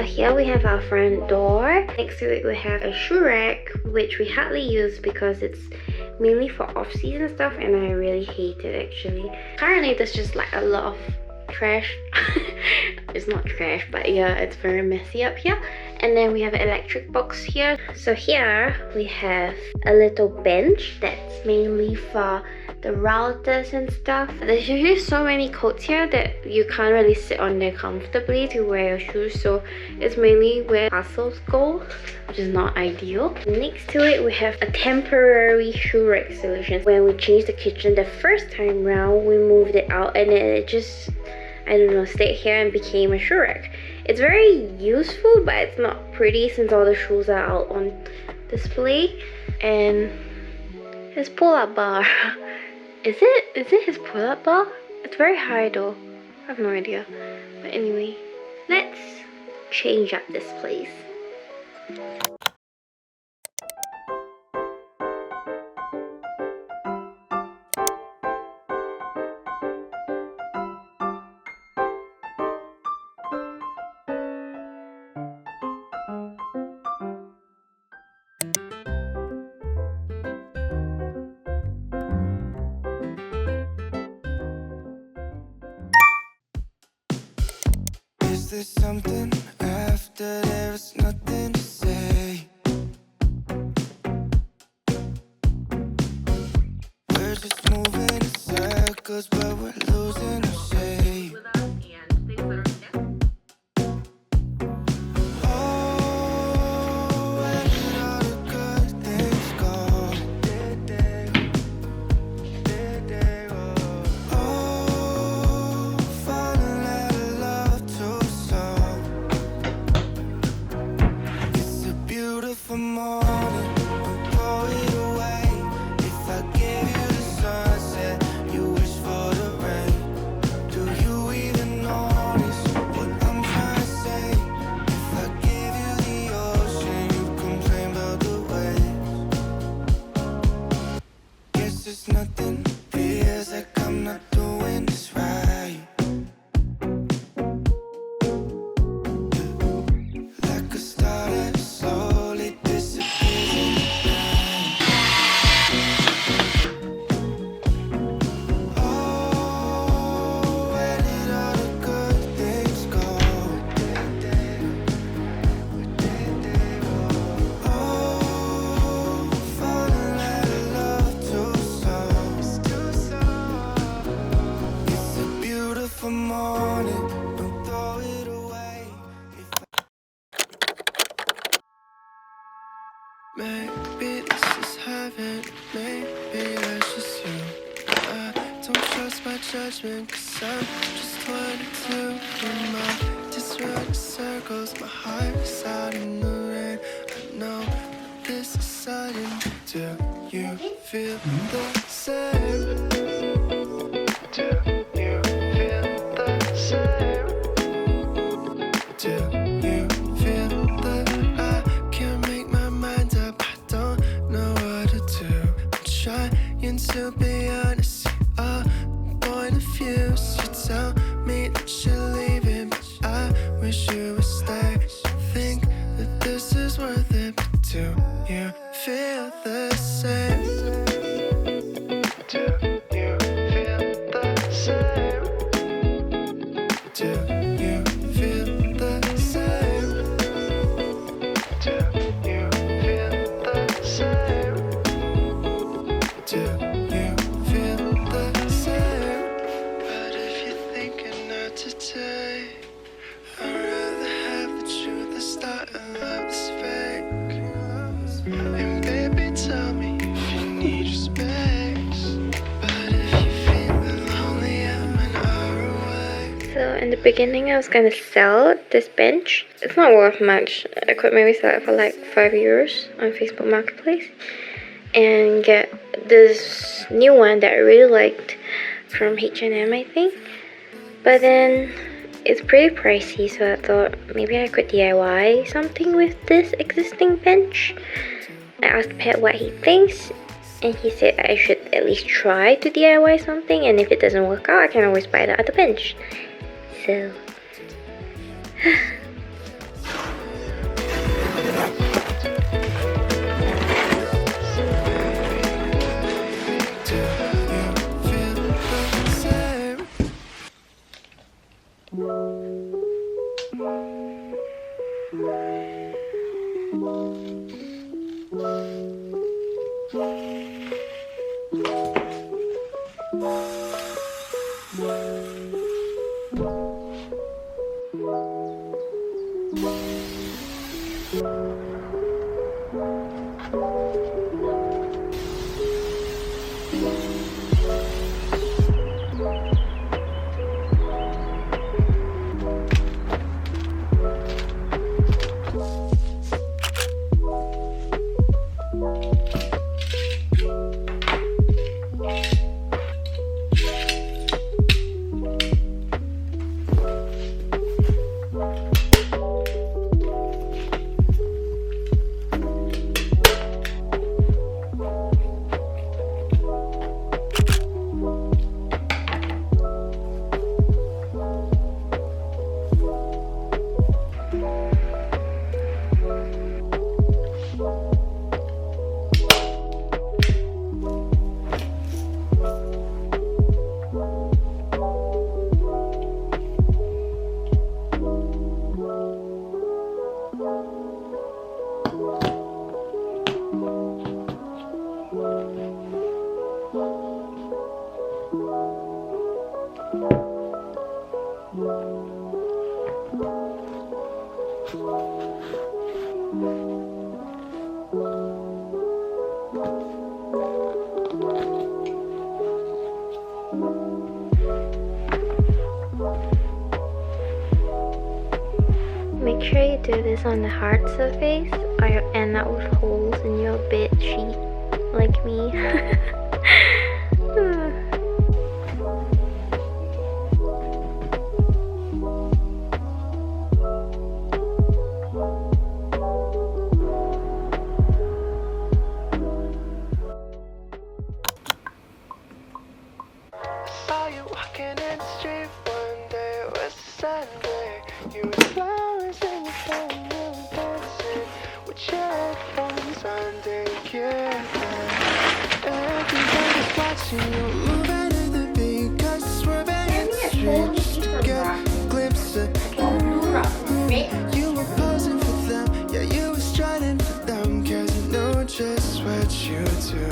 here we have our front door. Next to it we have a shoe rack, which we hardly use because it's mainly for off-season stuff and I really hate it actually. Currently there's just like a lot of trash. It's not trash, but yeah, it's very messy up here. And then we have an electric box here. So here we have a little bench that's mainly for the routers and stuff. There's usually so many coats here that you can't really sit on there comfortably to wear your shoes, so it's mainly where parcels go, which is not ideal. Next to it we have a temporary shoe rack solution. When we changed the kitchen the first time round, we moved it out and then it just, I don't know, stayed here and became a shoe rack. It's very useful, but it's not pretty since all the shoes are out on display. And his pull-up bar. Is it his pull-up bar? It's very high though. I have no idea. But anyway, let's change up this place. Is there something after there's nothing to say? We're just moving in circles, but we're losing our shape. Oh, where did all the good things go? Oh, falling out of love too soon. It's a beautiful morning, don't throw it away. If I gave you the sunset, you wish for the rain. Do you even notice what I'm trying to say? If I gave you the ocean, you'd complain about the waves. Guess there's nothing, feels like I'm not doing this right. Like a star that slowly disappears in the night. Oh, where did all the good things go? Oh, falling out of love too soon. It's a beautiful morning, don't throw it away. Maybe this is heaven, maybe that's just you. I don't trust my judgment, 'cause I'm just 22. And my just running circles, my heart is out in the rain. I know this is sudden. Do you feel the same? Do you feel the same? Do you feel the I can't make my mind up, I don't know what to do. I'm trying to be honest, see a point of view. So you tell me that you're leaving, but I wish you would stay. Think that this is worth it, but do you feel the same? Do you feel the same? Do you feel the same? Do you feel the same? Do you feel the same? But if you're thinking not today, I'd rather have the truth than start a love that's fake. And baby, tell me if you need your space. But if you're feeling lonely, I'm an hour away. So in the beginning I was gonna sell this bench. It's not worth much. I could maybe sell it for like €5 on Facebook Marketplace and get this new one that I really liked from H&M, I think. But then it's pretty pricey, so I thought maybe I could DIY something with this existing bench. I asked Pat what he thinks, and he said I should at least try to DIY something, and if it doesn't work out, I can always buy the other bench. So Make sure you do this on the hard surface or you'll end up with holes in your bed sheet like me. Saw you walking in the street one day. It was Sunday. You were flowers in your hair and you were dancing with your headphones on. Didn't care. Everybody's watching you moving in the beat. Cause swerving in the street just to get a glimpse of you. You were posing for them. Yeah, you were striding for them. Cause you know just what you do.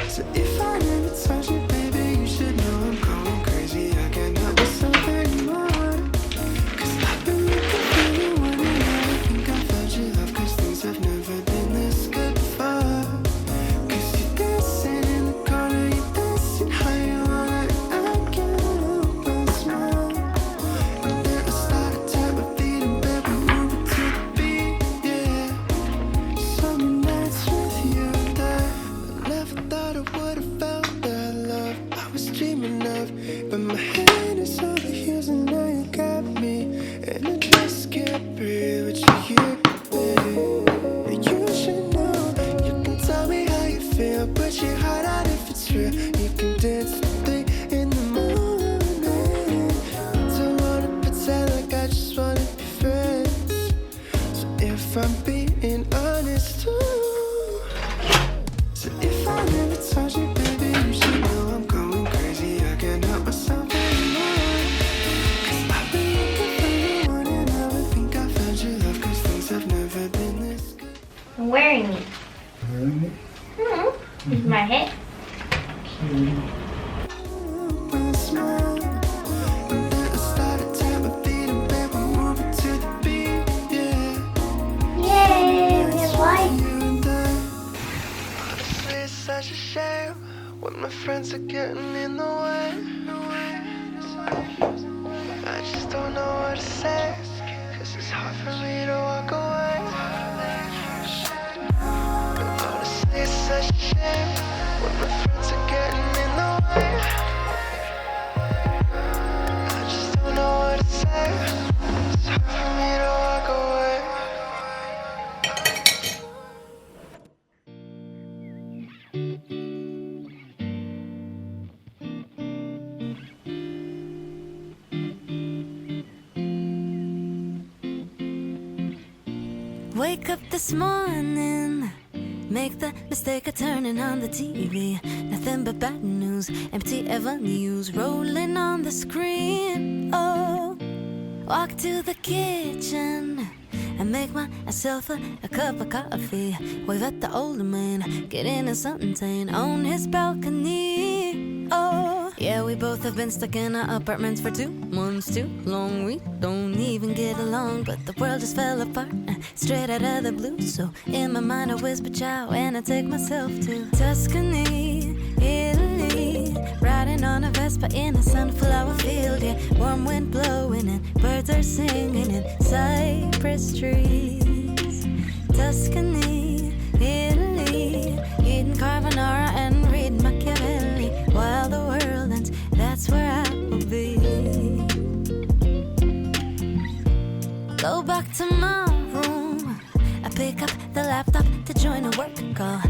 So if I never touch you, baby, you should know I'm going crazy. I can't help myself anymore. Cause I've been looking for you, wondering how I think I found your love. Cause things have never been this good before. Cause you're dancing in the corner, you're dancing how you want it. I can't help but smile. And then I started to tap my feet in bed, we move it to the beat, yeah. Summer nights with you there. I never thought I would've felt that love I was dreaming of. But my hand is on the heels and now you got me. And I just can't breathe with you here, baby. You should know, you can tell me how you feel. Put your heart out if it's real. You can dance till 3 in the morning. Don't wanna pretend like I just wanna be friends. So if I'm being honest too. So if I never touch you, baby, you should know I'm going crazy. I can't help myself anymore. Cause I've been looking for you, wondering how I think I found your love. Cause things have never been this good. I'm wearing it. Wearing it? With my head. With a smile. And then I started to tap my feet in bed, we move it to the beat, yeah. Yay! We have light. You and I. Honestly, it's such a shame when my friends are getting in the way. I just don't know what to say, cause it's hard for me to walk away. And honestly, it's such a shame when my friends are getting in the way. I just don't know what to say, it's hard for me to walk away. Wake up this morning, make the mistake of turning on the TV. Nothing but bad news, empty avenues rolling on the screen. Oh, walk to the kitchen and make myself a cup of coffee. Wave at the older man, get into something tame on his balcony. Oh, yeah, we both have been stuck in our apartments for 2 months too long. We don't even get along, but the world just fell apart straight out of the blue. So in my mind I whisper ciao and I take myself to Tuscany, Italy, riding on a Vespa in a sunflower field. Yeah, warm wind blowing and birds are singing in cypress trees. Tuscany, Italy, eating carbonara and reading Machiavelli while the world ends. That's where I will be. Go back to my room, I pick up the laptop to join a work call.